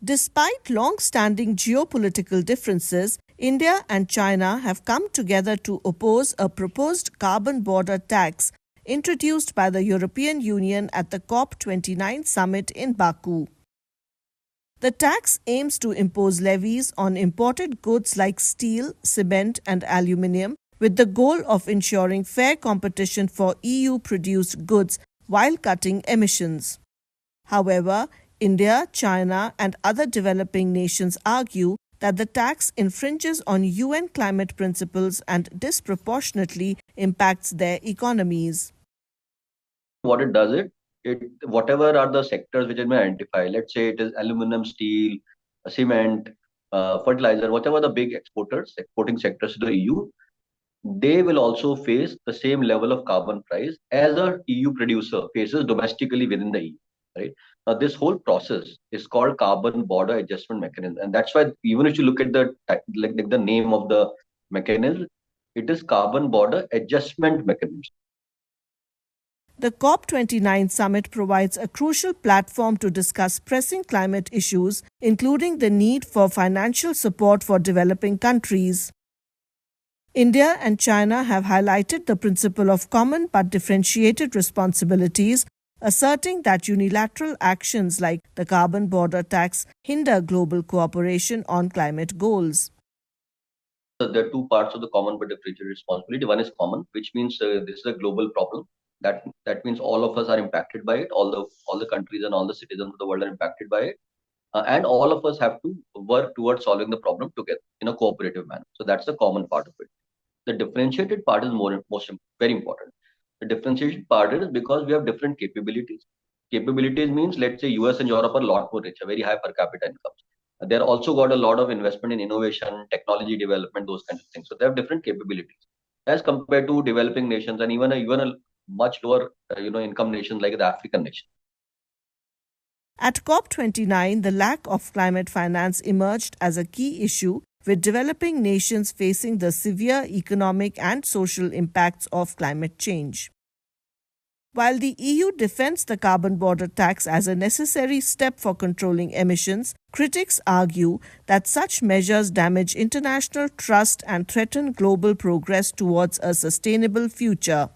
Despite long-standing geopolitical differences, India and China have come together to oppose a proposed carbon border tax introduced by the European Union at the COP29 Summit in Baku. The tax aims to impose levies on imported goods like steel, cement, and aluminium, with the goal of ensuring fair competition for EU-produced goods while cutting emissions. However, India, China, and other developing nations argue that the tax infringes on UN climate principles and disproportionately impacts their economies. What it does, whatever are the sectors which it may identify, let's say it is aluminum, steel, cement, fertilizer, whatever the big exporting sectors to the EU, they will also face the same level of carbon price as a EU producer faces domestically within the EU. Right now, this whole process is called carbon border adjustment mechanism, and that's why even if you look at the name of the mechanism, it is carbon border adjustment mechanism. The COP29 Summit provides a crucial platform to discuss pressing climate issues, including the need for financial support for developing countries. India and China have highlighted the principle of common but differentiated responsibilities, asserting that unilateral actions like the carbon border tax hinder global cooperation on climate goals. There are two parts of the common but differentiated responsibility. One is common, which means this is a global problem. That means all of us are impacted by it. All the countries and all the citizens of the world are impacted by it, and all of us have to work towards solving the problem together in a cooperative manner. So that's the common part of it. The differentiated part is very important. The differentiated part is because we have different capabilities. Capabilities means, let's say US and Europe are a lot more richer, very high per capita incomes. They're also got a lot of investment in innovation, technology development, those kinds of things. So they have different capabilities as compared to developing nations and even a much lower income nations like the African nation. At COP29, the lack of climate finance emerged as a key issue, with developing nations facing the severe economic and social impacts of climate change. While the EU defends the carbon border tax as a necessary step for controlling emissions, critics argue that such measures damage international trust and threaten global progress towards a sustainable future.